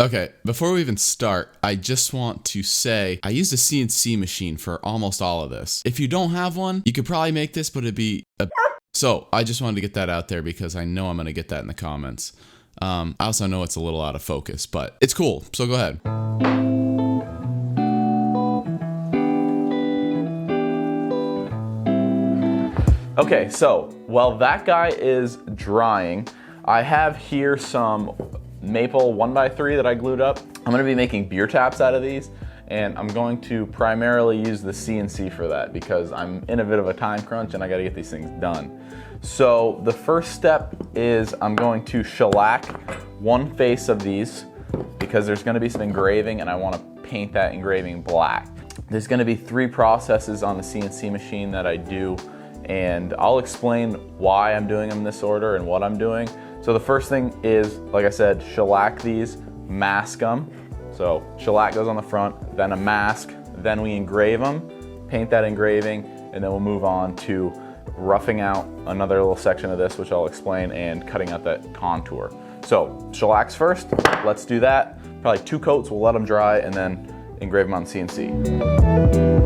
Okay, before we even start, I just want to say I used a CNC machine for almost all of this. If you don't have one, you could probably make this, but it'd be so I just wanted to get that out there because I know I'm going to get that in the comments. I also know it's a little out of focus, but it's cool, so go ahead. Okay, so while that guy is drying, I have here some maple 1x3 that I glued up. I'm gonna be making beer taps out of these, and I'm going to primarily use the CNC for that because I'm in a bit of a time crunch and I gotta get these things done. So the first step is I'm going to shellac one face of these because there's gonna be some engraving and I wanna paint that engraving black. There's gonna be 3 processes on the CNC machine that I do, and I'll explain why I'm doing them in this order and what I'm doing. So the first thing is, like I said, shellac these, mask them. So shellac goes on the front, then a mask, then we engrave them, paint that engraving, and then we'll move on to roughing out another little section of this, which I'll explain, and cutting out that contour. So shellacs first, let's do that. Probably 2 coats, we'll let them dry, and then engrave them on CNC.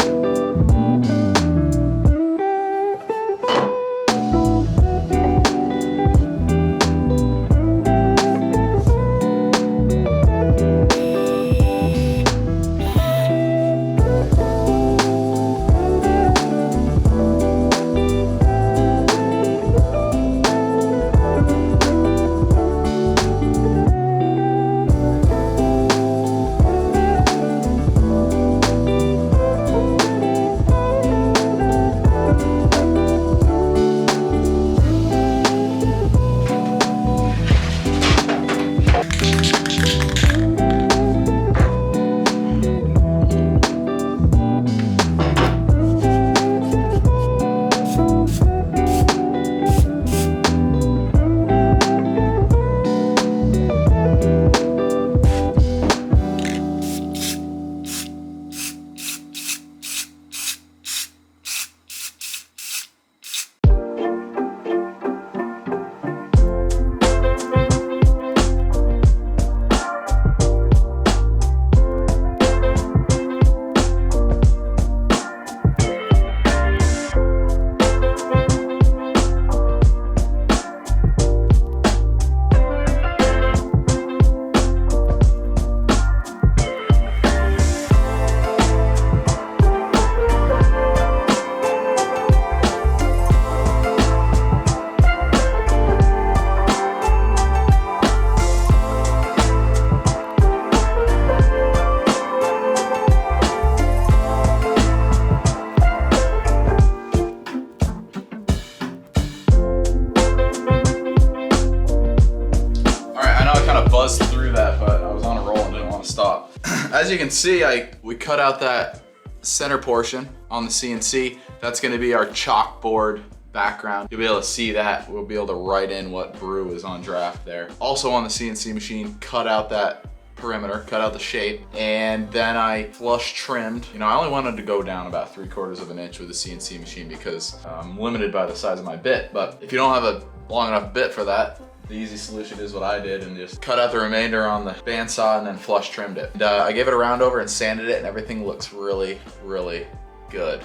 Through that, but I was on a roll and didn't want to stop. As you can see, we cut out that center portion on the CNC. That's going to be our chalkboard background. You'll be able to see that. We'll be able to write in what brew is on draft there. Also on the CNC machine, cut out that perimeter, cut out the shape, and then I flush trimmed. You know, I only wanted to go down about 3/4 of an inch with the CNC machine because I'm limited by the size of my bit. But if you don't have a long enough bit for that, the easy solution is what I did and just cut out the remainder on the bandsaw and then flush trimmed it. And, I gave it a round over and sanded it, and everything looks really, really good.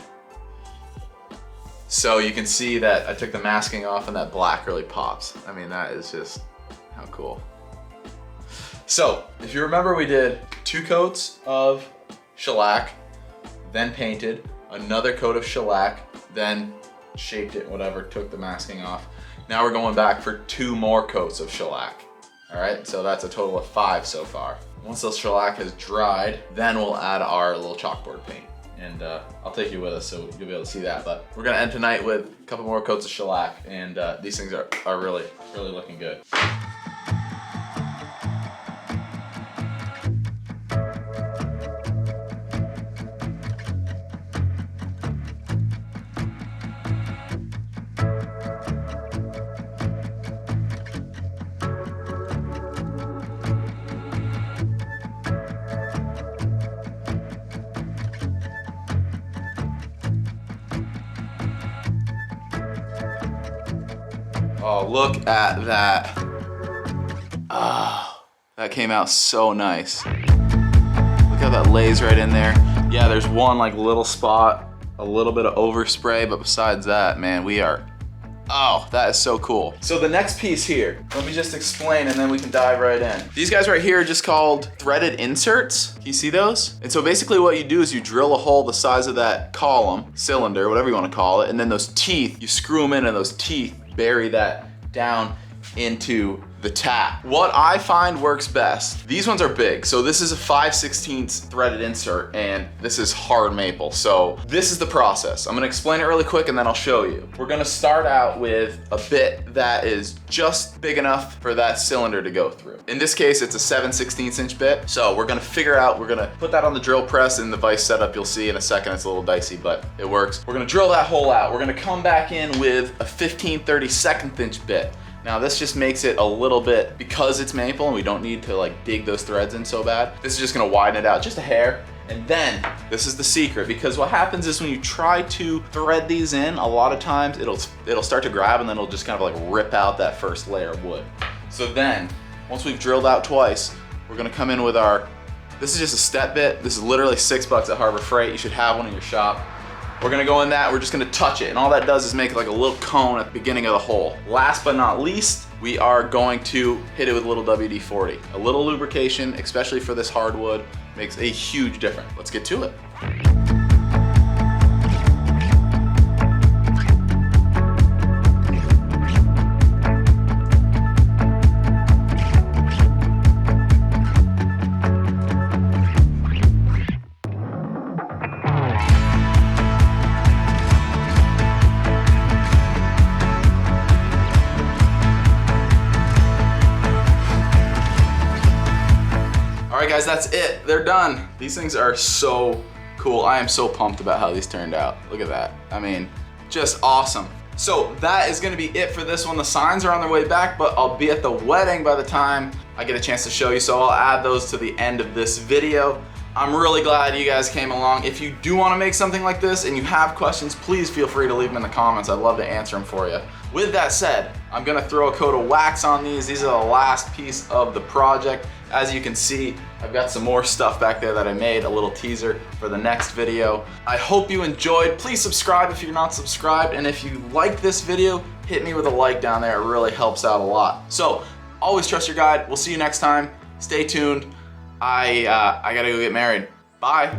So you can see that I took the masking off and that black really pops. I mean, that is just how cool. So if you remember, we did 2 coats of shellac, then painted, another coat of shellac, then shaped it, whatever, took the masking off. Now we're going back for 2 more coats of shellac. All right, so that's a total of 5 so far. Once the shellac has dried, then we'll add our little chalkboard paint. And I'll take you with us so you'll be able to see that. But we're gonna end tonight with a couple more coats of shellac, and these things are really, really looking good. Oh, look at that. Oh, That came out so nice. Look how that lays right in there. Yeah, there's one like little spot, a little bit of overspray, but besides that, man, we are, oh, that is so cool. So the next piece here, let me just explain and then we can dive right in. These guys right here are just called threaded inserts. Can you see those? And so basically what you do is you drill a hole the size of that column, cylinder, whatever you want to call it, and then those teeth, you screw them in and those teeth bury that down into the tap. What I find works best, these ones are big. So this is a 5/16 threaded insert and this is hard maple. So this is the process. I'm gonna explain it really quick and then I'll show you. We're gonna start out with a bit that is just big enough for that cylinder to go through. In this case, it's a 7/16 inch bit. So we're gonna figure out, we're gonna put that on the drill press in the vise setup. You'll see in a second, it's a little dicey, but it works. We're gonna drill that hole out. We're gonna come back in with a 15/32 inch bit. Now this just makes it a little bit, because it's maple and we don't need to like dig those threads in so bad, this is just gonna widen it out just a hair. And then, this is the secret, because what happens is when you try to thread these in, a lot of times it'll start to grab and then it'll just kind of like rip out that first layer of wood. So then, once we've drilled out twice, we're gonna come in with our, this is just a step bit. This is literally $6 at Harbor Freight. You should have one in your shop. We're gonna go in that, we're just gonna touch it, and all that does is make like a little cone at the beginning of the hole. Last but not least, we are going to hit it with a little WD-40. A little lubrication, especially for this hardwood, makes a huge difference. Let's get to it. All right guys, that's it. They're done. These things are so cool. I am so pumped about how these turned out. Look at that. I mean, just awesome. So that is gonna be it for this one. The signs are on their way back, but I'll be at the wedding by the time I get a chance to show you, so I'll add those to the end of this video. I'm really glad you guys came along. If you do wanna make something like this and you have questions, please feel free to leave them in the comments. I'd love to answer them for you. With that said, I'm gonna throw a coat of wax on these. These are the last piece of the project. As you can see, I've got some more stuff back there that I made, a little teaser for the next video. I hope you enjoyed. Please subscribe if you're not subscribed, and if you like this video, hit me with a like down there. It really helps out a lot. So, always trust your guide. We'll see you next time. Stay tuned. I gotta go get married. Bye.